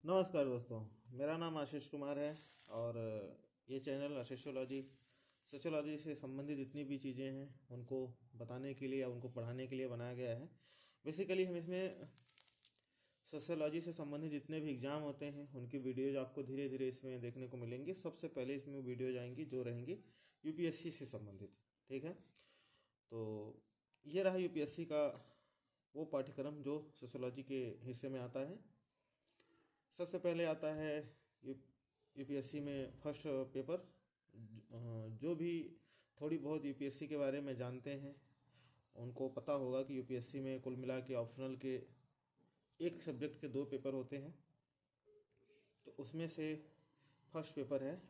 नमस्कार दोस्तों, मेरा नाम आशीष कुमार है और ये चैनल सोशियोलॉजी से संबंधित जितनी भी चीज़ें हैं उनको बताने के लिए या उनको पढ़ाने के लिए बनाया गया है। बेसिकली हम इसमें सोशियोलॉजी से संबंधित जितने भी एग्ज़ाम होते हैं उनकी वीडियोज आपको धीरे धीरे इसमें देखने को मिलेंगी। सबसे पहले इसमें वीडियोज आएंगी जो रहेंगी यूपीएससी से संबंधित। ठीक है, तो ये रहा यूपीएससी का वो पाठ्यक्रम जो सोशियोलॉजी के हिस्से में आता है। सबसे पहले आता है यूपीएससी में फर्स्ट पेपर। जो भी थोड़ी बहुत यूपीएससी के बारे में जानते हैं उनको पता होगा कि यूपीएससी में कुल मिला के ऑप्शनल के एक सब्जेक्ट के 2 पेपर होते हैं। तो उसमें से फर्स्ट पेपर है,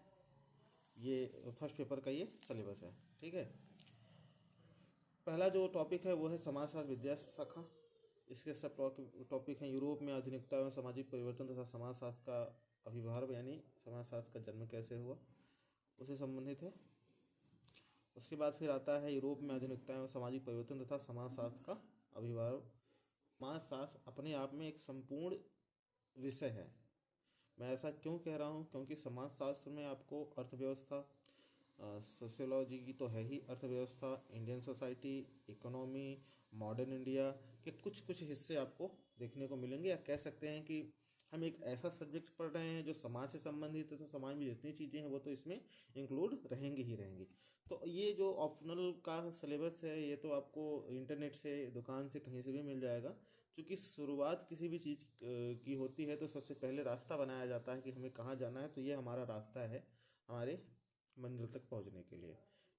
ये फर्स्ट पेपर का ये सिलेबस है। ठीक है, पहला जो टॉपिक है वो है समाजशास्त्र विद्या शाखा। इसके सब टॉपिक हैं यूरोप में आधुनिकता एवं सामाजिक परिवर्तन तथा समाजशास्त्र का अभिभाव, यानी समाजशास्त्र का जन्म कैसे हुआ, उससे संबंधित है। उसके बाद फिर आता है यूरोप में आधुनिकता एवं सामाजिक परिवर्तन तथा समाजशास्त्र का अभिभाव। समाजशास्त्र अपने आप में एक संपूर्ण विषय है। मैं ऐसा क्यों कह रहा हूँ, क्योंकि समाजशास्त्र में आपको अर्थव्यवस्था, सोशियोलॉजी की तो है ही अर्थव्यवस्था, Indian society, economy, modern India के कुछ कुछ हिस्से आपको देखने को मिलेंगे। या कह सकते हैं कि हम एक ऐसा सब्जेक्ट पढ़ रहे हैं जो समाज से संबंधित है, तो समाज में जितनी चीज़ें हैं वो तो इसमें इंक्लूड रहेंगी ही रहेंगी। तो ये जो ऑप्शनल का सिलेबस है ये तो आपको इंटरनेट से, दुकान से, कहीं से भी मिल जाएगा। क्योंकि शुरुआत किसी भी चीज़ की होती है तो सबसे पहले रास्ता बनाया जाता है कि हमें कहाँ जाना है। तो ये हमारा रास्ता है हमारे मंजिल तक पहुंचने के लिए।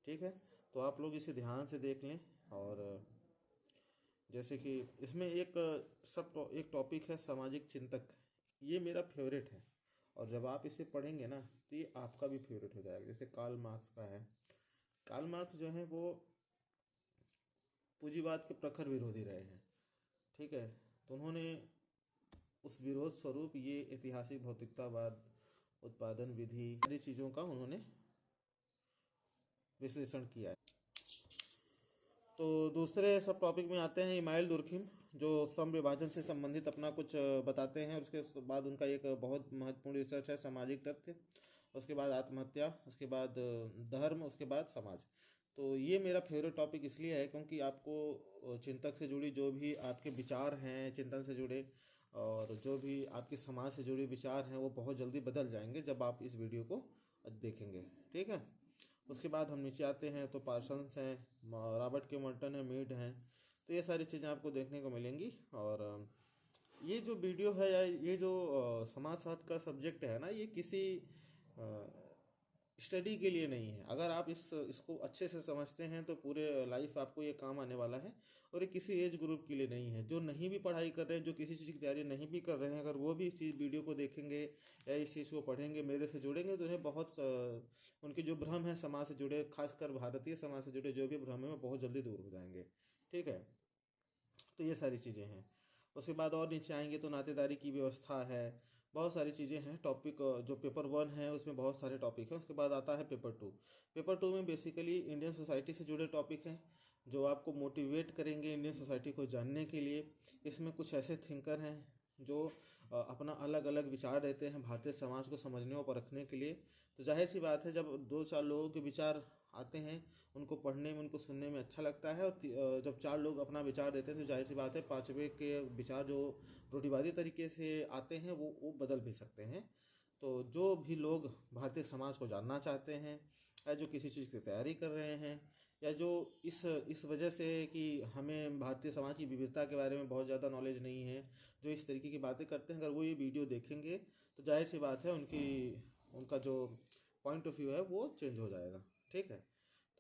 ठीक है, तो आप लोग इसे ध्यान से देख लें। और जैसे कि इसमें एक टॉपिक है सामाजिक चिंतक। ये मेरा फेवरेट है और जब आप इसे पढ़ेंगे ना तो ये आपका भी फेवरेट हो जाएगा। जैसे कार्ल मार्क्स का है। कार्ल मार्क्स जो है वो पूंजीवाद के प्रखर विरोधी रहे हैं। ठीक है, तो उन्होंने उस विरोध स्वरूप ये ऐतिहासिक भौतिकतावाद, उत्पादन विधि, सारी चीज़ों का उन्होंने विश्लेषण किया है। तो दूसरे सब टॉपिक में आते हैं इमाइल दुर्खिम, जो श्रम विभाजन से संबंधित अपना कुछ बताते हैं। उसके बाद उनका एक बहुत महत्वपूर्ण रिसर्च है सामाजिक तथ्य। उसके बाद आत्महत्या, उसके बाद धर्म, उसके बाद समाज। तो ये मेरा फेवरेट टॉपिक इसलिए है क्योंकि आपको चिंतक से जुड़ी जो भी आपके विचार हैं, चिंतन से जुड़े, और जो भी आपके समाज से जुड़े विचार हैं वो बहुत जल्दी बदल जाएंगे जब आप इस वीडियो को देखेंगे। ठीक है, उसके बाद हम नीचे आते हैं तो पार्सन्स हैं, रॉबर्ट के मर्टन है, मीड हैं। तो ये सारी चीज़ें आपको देखने को मिलेंगी। और ये जो वीडियो है या ये जो समाजशास्त्र का सब्जेक्ट है ना, ये किसी स्टडी के लिए नहीं है। अगर आप इसको अच्छे से समझते हैं तो पूरे लाइफ आपको ये काम आने वाला है। और ये किसी एज ग्रुप के लिए नहीं है। जो नहीं भी पढ़ाई कर रहे हैं, जो किसी चीज़ की तैयारी नहीं भी कर रहे हैं, अगर वो भी इस चीज़ वीडियो को देखेंगे या इस चीज़ को पढ़ेंगे, मेरे से जुड़ेंगे, तो उन्हें बहुत उनके जो भ्रम है समाज से जुड़े, खासकर भारतीय समाज से जुड़े जो भी भ्रम है वो बहुत जल्दी दूर हो जाएंगे। ठीक है, तो ये सारी चीज़ें हैं। उसके बाद और नीचे आएंगे तो नातेदारी की व्यवस्था है, बहुत सारी चीज़ें हैं। टॉपिक जो पेपर 1 है उसमें बहुत सारे टॉपिक हैं। उसके बाद आता है पेपर 2। पेपर 2 में बेसिकली इंडियन सोसाइटी से जुड़े टॉपिक हैं जो आपको मोटिवेट करेंगे इंडियन सोसाइटी को जानने के लिए। इसमें कुछ ऐसे थिंकर हैं जो अपना अलग अलग विचार देते हैं भारतीय समाज को समझने और परखने के लिए। तो जाहिर सी बात है, जब 2-4 लोगों के विचार आते हैं उनको पढ़ने में, उनको सुनने में अच्छा लगता है। और जब 4 लोग अपना विचार देते हैं तो जाहिर सी बात है 5वें के विचार जो रूढ़िवादी तरीके से आते हैं वो बदल भी सकते हैं। तो जो भी लोग भारतीय समाज को जानना चाहते हैं या जो किसी चीज़ की तैयारी कर रहे हैं या जो इस वजह से कि हमें भारतीय समाज की विविधता के बारे में बहुत ज़्यादा नॉलेज नहीं है, जो इस तरीके की बातें करते हैं, अगर वो ये वीडियो देखेंगे तो जाहिर सी बात है उनका जो पॉइंट ऑफ व्यू है वो चेंज हो जाएगा। ठीक है,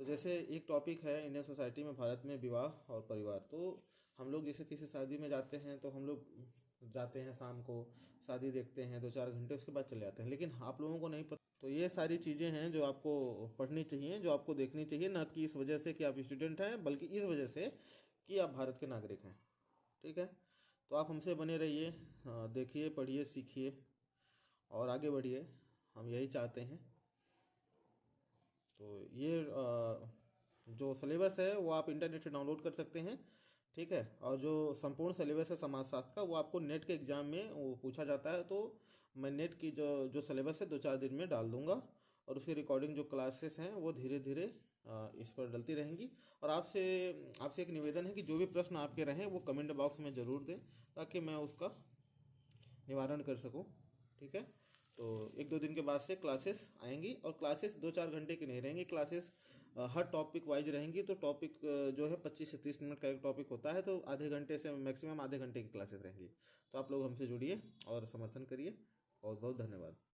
तो जैसे एक टॉपिक है इंडियन सोसाइटी में भारत में विवाह और परिवार। तो हम लोग जैसे किसी शादी में जाते हैं तो हम लोग जाते हैं शाम को, शादी देखते हैं 2-4 घंटे, उसके बाद चले जाते हैं। लेकिन आप लोगों को नहीं पता। तो ये सारी चीज़ें हैं जो आपको पढ़नी चाहिए, जो आपको देखनी चाहिए, ना कि इस वजह से कि आप स्टूडेंट हैं बल्कि इस वजह से कि आप भारत के नागरिक हैं। ठीक है, तो आप हमसे बने रहिए, देखिए, पढ़िए, सीखिए और आगे बढ़िए। हम यही चाहते हैं। तो ये जो सिलेबस है वो आप इंटरनेट से डाउनलोड कर सकते हैं। ठीक है। और जो संपूर्ण सिलेबस है समाजशास्त्र का, वो आपको नेट के एग्ज़ाम में वो पूछा जाता है, तो मैं नेट की जो जो सिलेबस है 2-4 दिन में डाल दूंगा। और उसकी रिकॉर्डिंग जो क्लासेस हैं वो धीरे धीरे इस पर डलती रहेंगी। और आपसे आपसे एक निवेदन है कि जो भी प्रश्न आपके रहें वो कमेंट बॉक्स में ज़रूर दें, ताकि मैं उसका निवारण कर सकूं। ठीक है। तो 1-2 दिन के बाद से क्लासेस आएंगी, और क्लासेस 2-4 घंटे की नहीं रहेंगी। क्लासेस हर टॉपिक वाइज रहेंगी। तो टॉपिक जो है 25 से 30 मिनट का एक टॉपिक होता है, तो आधे घंटे से मैक्सिमम आधे घंटे की क्लासेस रहेंगी। तो आप लोग हमसे जुड़िए और समर्थन करिए। बहुत बहुत धन्यवाद।